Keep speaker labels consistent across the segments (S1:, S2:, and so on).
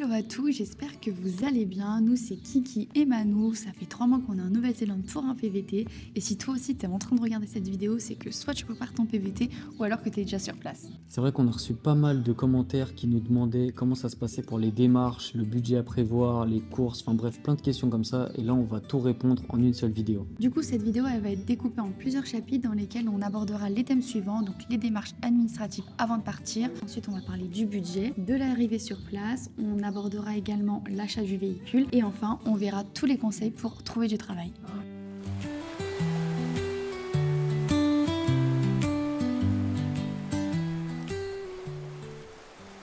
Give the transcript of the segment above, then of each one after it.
S1: Hello à tous, j'espère que vous allez bien. Nous c'est Kiki et Manou, ça fait 3 mois qu'on est en Nouvelle-Zélande pour un PVT. Et si toi aussi tu es en train de regarder cette vidéo, c'est que soit tu prépares ton PVT ou alors que tu es déjà sur place.
S2: C'est vrai qu'on a reçu pas mal de commentaires qui nous demandaient comment ça se passait pour les démarches, le budget à prévoir, les courses, enfin bref, plein de questions comme ça. Et là, on va tout répondre en une seule vidéo.
S1: Du coup, cette vidéo elle va être découpée en plusieurs chapitres dans lesquels on abordera les thèmes suivants, donc les démarches administratives avant de partir. Ensuite, on va parler du budget, de l'arrivée sur place, on abordera également l'achat du véhicule et enfin, on verra tous les conseils pour trouver du travail.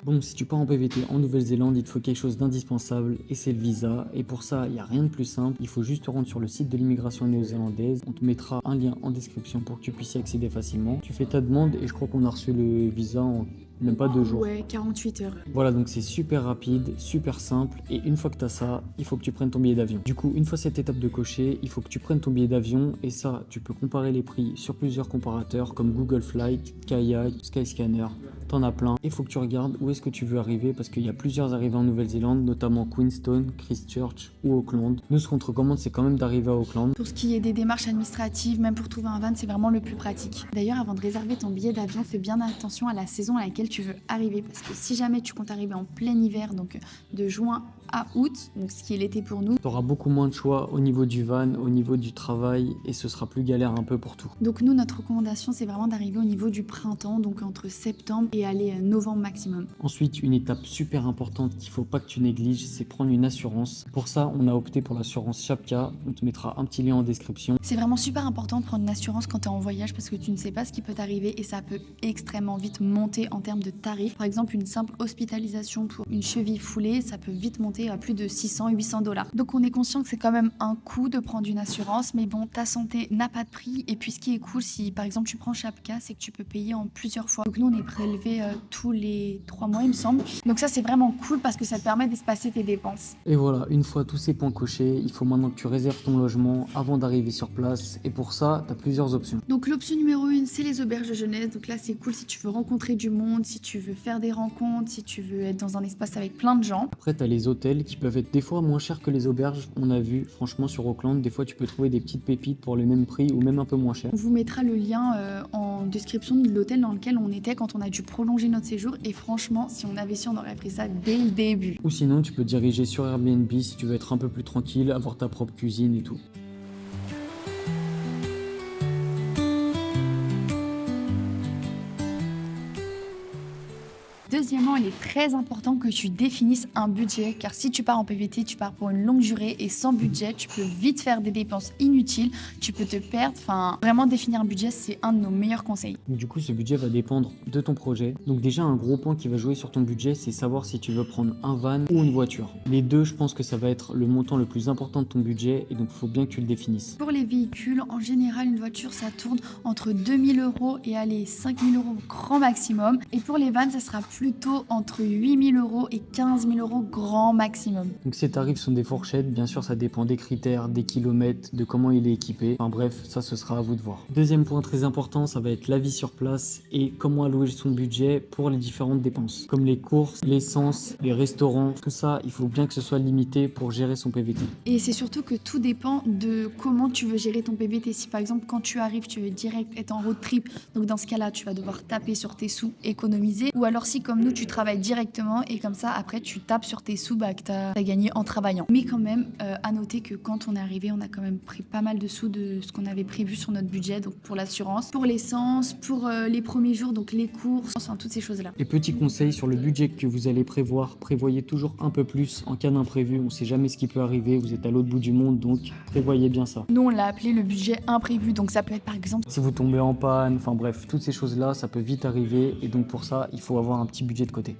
S2: Bon, si tu pars en PVT en Nouvelle-Zélande, il te faut quelque chose d'indispensable et c'est le visa. Et pour ça, il n'y a rien de plus simple. Il faut juste te rendre sur le site de l'immigration néo-zélandaise. On te mettra un lien en description pour que tu puisses y accéder facilement. Tu fais ta demande et je crois qu'on a reçu le visa en même pas 2 jours.
S1: Ouais, 48 heures.
S2: Voilà, donc c'est super rapide, super simple. Et une fois que tu as ça, il faut que tu prennes ton billet d'avion. Du coup, une fois cette étape de cocher, il faut que tu prennes ton billet d'avion. Et ça, tu peux comparer les prix sur plusieurs comparateurs comme Google Flight, Kayak, Skyscanner. T'en as plein. Il faut que tu regardes où est-ce que tu veux arriver parce qu'il y a plusieurs arrivées en Nouvelle-Zélande, notamment Queenstown, Christchurch ou Auckland. Nous, ce qu'on te recommande, c'est quand même d'arriver à Auckland.
S1: Pour ce qui est des démarches administratives, même pour trouver un van, c'est vraiment le plus pratique. D'ailleurs, avant de réserver ton billet d'avion, fais bien attention à la saison à laquelle tu veux arriver parce que si jamais tu comptes arriver en plein hiver, donc de juin à août, donc ce qui est l'été pour nous,
S2: Tu auras beaucoup moins de choix au niveau du van, au niveau du travail et ce sera plus galère un peu pour tout.
S1: donc nous, notre recommandation, c'est vraiment d'arriver au niveau du printemps, donc entre septembre et aller novembre maximum.
S2: Ensuite, une étape super importante qu'il faut pas que tu négliges, c'est prendre une assurance. Pour ça, on a opté pour l'assurance Chapka. On te mettra un petit lien en description.
S1: C'est vraiment super important de prendre une assurance quand tu es en voyage parce que tu ne sais pas ce qui peut t'arriver et ça peut extrêmement vite monter en termes de tarifs. Par exemple, une simple hospitalisation pour une cheville foulée, ça peut vite monter à plus de 600-800 $. Donc on est conscient que c'est quand même un coût de prendre une assurance, mais bon, ta santé n'a pas de prix. Et puis ce qui est cool, si par exemple tu prends Chapka, c'est que tu peux payer en plusieurs fois. Donc nous, on est prélevé tous les 3 mois, il me semble. Donc ça, c'est vraiment cool parce que ça te permet d'espacer tes dépenses.
S2: Et voilà, une fois tous ces points cochés, il faut maintenant que tu réserves ton logement avant d'arriver sur place. Et pour ça, tu as plusieurs options.
S1: Donc l'option numéro 1, c'est les auberges de jeunesse. Donc là, c'est cool si tu veux rencontrer du monde, si tu veux faire des rencontres, si tu veux être dans un espace avec plein de gens.
S2: Après, tu as les hôtels qui peuvent être des fois moins chers que les auberges. On a vu, franchement, sur Auckland, des fois tu peux trouver des petites pépites pour le même prix ou même un peu moins cher.
S1: On vous mettra le lien en description de l'hôtel dans lequel on était quand on a dû prolonger notre séjour. Et franchement, si on avait su, on aurait pris ça dès le début.
S2: Ou sinon, tu peux te diriger sur Airbnb si tu veux être un peu plus tranquille, avoir ta propre cuisine et tout.
S1: Deuxièmement, il est très important que tu définisses un budget car si tu pars en PVT, tu pars pour une longue durée et sans budget, tu peux vite faire des dépenses inutiles, tu peux te perdre. Enfin, vraiment définir un budget, c'est un de nos meilleurs conseils.
S2: Donc, du coup, ce budget va dépendre de ton projet. Donc déjà, un gros point qui va jouer sur ton budget, c'est savoir si tu veux prendre un van ou une voiture. Les deux, je pense que ça va être le montant le plus important de ton budget et donc il faut bien que tu le définisses.
S1: Pour les véhicules, en général, une voiture, ça tourne entre 2 000 € et allez, 5 000 € grand maximum. Et pour les vannes, ça sera plutôt entre 8 000 € et 15 000 € grand maximum.
S2: Donc ces tarifs sont des fourchettes, bien sûr ça dépend des critères, des kilomètres, de comment il est équipé. Enfin bref, ça ce sera à vous de voir. Deuxième point très important, ça va être la vie sur place et comment allouer son budget pour les différentes dépenses. Comme les courses, l'essence, les restaurants, tout ça, il faut bien que ce soit limité pour gérer son PVT.
S1: Et c'est surtout que tout dépend de comment tu veux gérer ton PVT. Si par exemple quand tu arrives, tu veux direct être en road trip, donc dans ce cas-là, tu vas devoir taper sur tes sous, économiser. Ou alors si comme nous, tu travailles directement et comme ça, après, tu tapes sur tes sous que tu as gagné en travaillant. Mais quand même, à noter que quand on est arrivé, on a quand même pris pas mal de sous de ce qu'on avait prévu sur notre budget, donc pour l'assurance, pour l'essence, pour les premiers jours, donc les courses, enfin toutes ces choses-là.
S2: Et petit conseil sur le budget que vous allez prévoir, prévoyez toujours un peu plus en cas d'imprévu. On ne sait jamais ce qui peut arriver, vous êtes à l'autre bout du monde, donc prévoyez bien ça.
S1: Nous, on l'a appelé le budget imprévu, donc ça peut être par exemple...
S2: Si vous tombez en panne, enfin bref, toutes ces choses-là, ça peut vite arriver et donc pour ça, il faut avoir un petit budget de côté.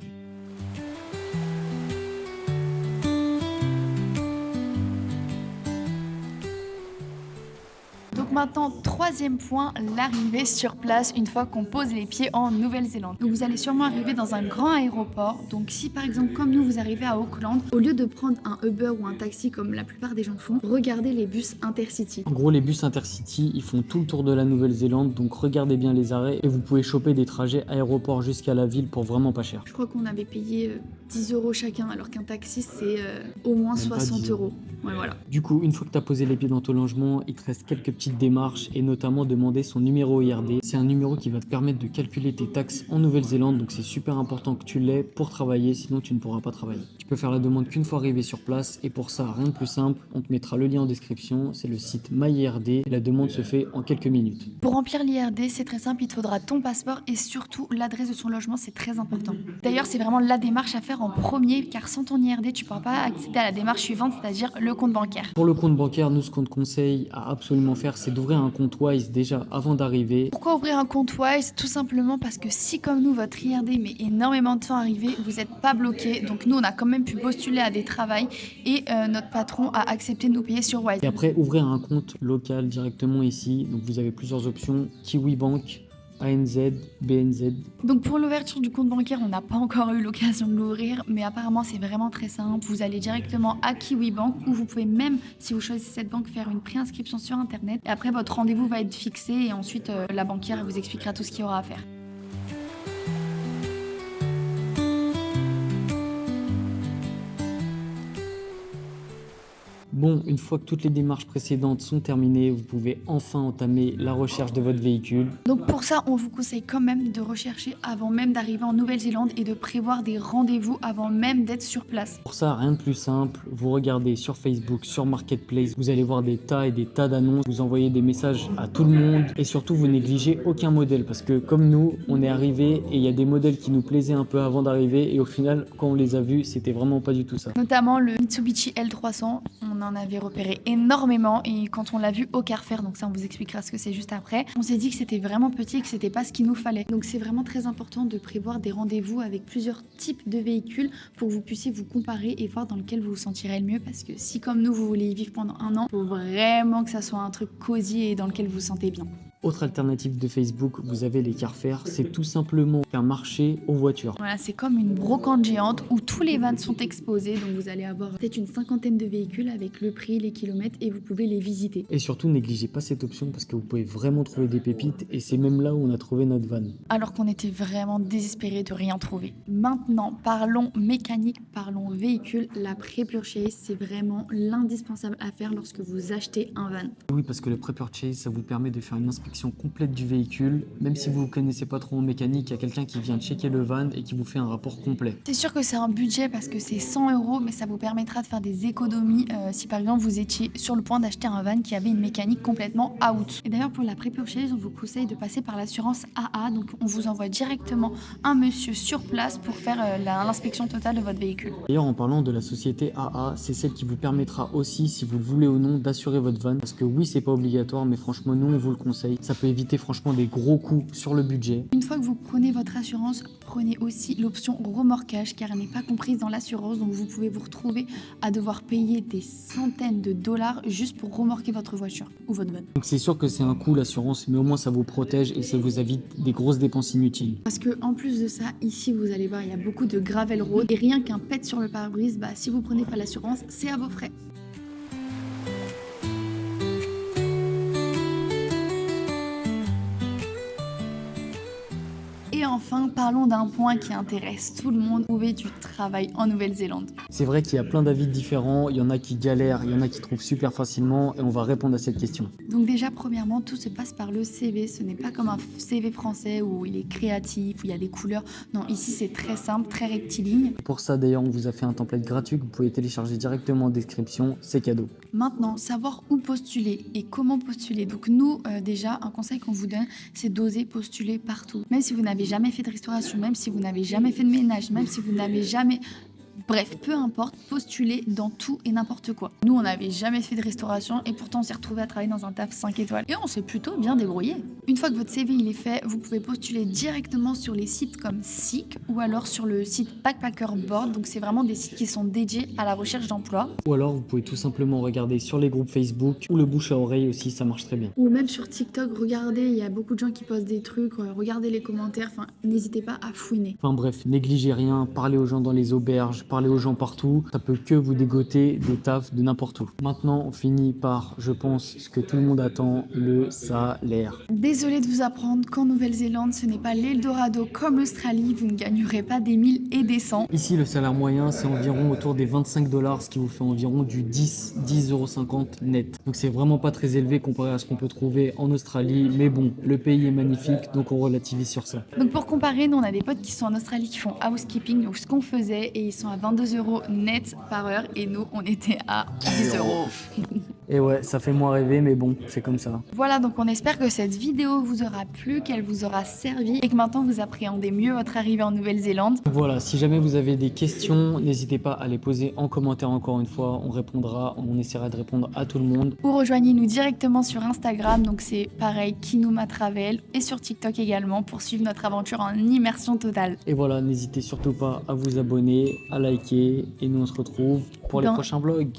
S1: Donc maintenant, troisième point, l'arrivée sur place une fois qu'on pose les pieds en Nouvelle-Zélande. Donc vous allez sûrement arriver dans un grand aéroport. Donc si par exemple comme nous vous arrivez à Auckland, au lieu de prendre un Uber ou un taxi comme la plupart des gens font, regardez les bus Intercity.
S2: En gros, les bus Intercity, ils font tout le tour de la Nouvelle-Zélande, donc regardez bien les arrêts et vous pouvez choper des trajets aéroport jusqu'à la ville pour vraiment pas cher.
S1: Je crois qu'on avait payé 10 € chacun, alors qu'un taxi, c'est au moins
S2: Même pas
S1: 60
S2: 10
S1: €. Ouais, voilà.
S2: Du coup, une fois que tu as posé les pieds dans ton logement, il te reste quelques petites démarches et notamment demander son numéro IRD. C'est un numéro qui va te permettre de calculer tes taxes en Nouvelle-Zélande, donc c'est super important que tu l'aies pour travailler, sinon tu ne pourras pas travailler. Tu peux faire la demande qu'une fois arrivé sur place et pour ça, rien de plus simple, on te mettra le lien en description, c'est le site MyIRD et la demande se fait en quelques minutes.
S1: Pour remplir l'IRD, c'est très simple, il te faudra ton passeport et surtout l'adresse de son logement, c'est très important. D'ailleurs, c'est vraiment la démarche à faire en premier, car sans ton IRD, tu ne pourras pas accéder à la démarche suivante, c'est-à-dire le compte bancaire.
S2: Pour le compte bancaire, nous ce qu'on te conseille à absolument faire, c'est d'ouvrir un compte Wise déjà avant d'arriver.
S1: Pourquoi ouvrir un compte Wise? Tout simplement parce que si, comme nous, votre IRD met énormément de temps à arriver, vous n'êtes pas bloqué. Donc nous, on a quand même pu postuler à des travails et notre patron a accepté de nous payer sur Wise.
S2: Et après, ouvrir un compte local directement ici. Donc vous avez plusieurs options, Kiwi Bank, ANZ, BNZ.
S1: Donc pour l'ouverture du compte bancaire, on n'a pas encore eu l'occasion de l'ouvrir, mais apparemment c'est vraiment très simple. Vous allez directement à Kiwi Bank ou vous pouvez même, si vous choisissez cette banque, faire une préinscription sur Internet. Et après, votre rendez-vous va être fixé et ensuite la banquière vous expliquera tout ce qu'il y aura à faire.
S2: Bon, une fois que toutes les démarches précédentes sont terminées, vous pouvez enfin entamer la recherche de votre véhicule.
S1: Donc pour ça, on vous conseille quand même de rechercher avant même d'arriver en Nouvelle-Zélande et de prévoir des rendez-vous avant même d'être sur place.
S2: Pour ça, rien de plus simple, vous regardez sur Facebook, sur Marketplace, vous allez voir des tas et des tas d'annonces, vous envoyez des messages à tout le monde et surtout vous négligez aucun modèle parce que comme nous, on est arrivé et il y a des modèles qui nous plaisaient un peu avant d'arriver et au final, quand on les a vus, c'était vraiment pas du tout ça.
S1: Notamment le Mitsubishi L300, on en avait repéré énormément et quand on l'a vu au Carrefour, donc ça on vous expliquera ce que c'est juste après, on s'est dit que c'était vraiment petit et que c'était pas ce qu'il nous fallait. Donc c'est vraiment très important de prévoir des rendez-vous avec plusieurs types de véhicules pour que vous puissiez vous comparer et voir dans lequel vous vous sentirez le mieux, parce que si comme nous vous voulez y vivre pendant un an, il faut vraiment que ça soit un truc cosy et dans lequel vous vous sentez bien.
S2: Autre alternative de Facebook, vous avez les Carrefour, c'est tout simplement un marché aux voitures.
S1: Voilà, c'est comme une brocante géante où tous les vannes sont exposés, donc vous allez avoir peut-être une cinquantaine de véhicules avec le prix, les kilomètres et vous pouvez les visiter.
S2: Et surtout, négligez pas cette option parce que vous pouvez vraiment trouver des pépites et c'est même là où on a trouvé notre van.
S1: Alors qu'on était vraiment désespérés de rien trouver. Maintenant, parlons mécanique, parlons véhicule. La pré-purchase, c'est vraiment l'indispensable à faire lorsque vous achetez un van.
S2: Oui, parce que le pré-purchase, ça vous permet de faire une inspection complète du véhicule. Même si vous ne connaissez pas trop en mécanique, il y a quelqu'un qui vient checker le van et qui vous fait un rapport complet.
S1: C'est sûr que c'est un budget parce que c'est 100 €, mais ça vous permettra de faire des économies si par exemple vous étiez sur le point d'acheter un van qui avait une mécanique complètement out. Et d'ailleurs pour la pré-purchase, on vous conseille de passer par l'assurance AA, donc on vous envoie directement un monsieur sur place pour faire l'inspection totale de votre véhicule.
S2: D'ailleurs, en parlant de la société AA, c'est celle qui vous permettra aussi, si vous le voulez ou non, d'assurer votre van. Parce que oui, c'est pas obligatoire, mais franchement, nous, on vous le conseille. Ça peut éviter franchement des gros coûts sur le budget.
S1: Une fois que vous prenez votre assurance, prenez aussi l'option remorquage car elle n'est pas comprise dans l'assurance, donc vous pouvez vous retrouver à devoir payer des centaines de dollars juste pour remorquer votre voiture ou votre van.
S2: Donc c'est sûr que c'est un coût l'assurance, mais au moins ça vous protège et ça vous évite des grosses dépenses inutiles.
S1: Parce que en plus de ça, ici vous allez voir, il y a beaucoup de gravel road et rien qu'un pet sur le pare-brise, si vous prenez pas l'assurance, c'est à vos frais. Et enfin, parlons d'un point qui intéresse tout le monde, trouver du travail en Nouvelle-Zélande.
S2: C'est vrai qu'il y a plein d'avis différents, il y en a qui galèrent, il y en a qui trouvent super facilement et on va répondre à cette question.
S1: Donc déjà, premièrement, tout se passe par le CV. Ce n'est pas comme un CV français où il est créatif, où il y a des couleurs. Non, ici c'est très simple, très rectiligne.
S2: Pour ça d'ailleurs, on vous a fait un template gratuit que vous pouvez télécharger directement en description, c'est cadeau.
S1: Maintenant, savoir où postuler et comment postuler. Donc nous, déjà, un conseil qu'on vous donne, c'est d'oser postuler partout. Même si vous n'avez jamais fait de restauration, même si vous n'avez jamais fait de ménage, même si vous n'avez jamais... Bref, peu importe, postulez dans tout et n'importe quoi. Nous, on n'avait jamais fait de restauration et pourtant on s'est retrouvé à travailler dans un taf 5 étoiles. Et on s'est plutôt bien débrouillé. Une fois que votre CV il est fait, vous pouvez postuler directement sur les sites comme Seek ou alors sur le site Backpacker Board. Donc c'est vraiment des sites qui sont dédiés à la recherche d'emploi.
S2: Ou alors vous pouvez tout simplement regarder sur les groupes Facebook ou le bouche à oreille aussi, ça marche très bien.
S1: Ou même sur TikTok, regardez, il y a beaucoup de gens qui postent des trucs, regardez les commentaires, n'hésitez pas à fouiner.
S2: Enfin bref, négligez rien, parlez aux gens dans les auberges, parler aux gens partout, ça peut que vous dégoter des tafs de n'importe où. Maintenant, on finit par, je pense, ce que tout le monde attend, le salaire.
S1: Désolée de vous apprendre qu'en Nouvelle-Zélande, ce n'est pas l'Eldorado comme l'Australie, vous ne gagnerez pas des 1000 et des 100.
S2: Ici, le salaire moyen, c'est environ autour des 25 $, ce qui vous fait environ du 10,50 € net. Donc c'est vraiment pas très élevé comparé à ce qu'on peut trouver en Australie, mais bon, le pays est magnifique, donc on relativise sur ça.
S1: Donc pour comparer, nous on a des potes qui sont en Australie qui font housekeeping, donc ce qu'on faisait, et ils sont à 22 € net par heure, et nous on était à 10 €.
S2: Et ouais, ça fait moins rêver, mais bon, c'est comme ça.
S1: Voilà, donc on espère que cette vidéo vous aura plu, qu'elle vous aura servi, et que maintenant vous appréhendez mieux votre arrivée en Nouvelle-Zélande.
S2: Voilà, si jamais vous avez des questions, n'hésitez pas à les poser en commentaire encore une fois, on répondra, on essaiera de répondre à tout le monde.
S1: Ou rejoignez-nous directement sur Instagram, donc c'est pareil, Kinuma Travel, et sur TikTok également pour suivre notre aventure en immersion totale.
S2: Et voilà, n'hésitez surtout pas à vous abonner, à liker, et nous on se retrouve pour les prochains vlogs.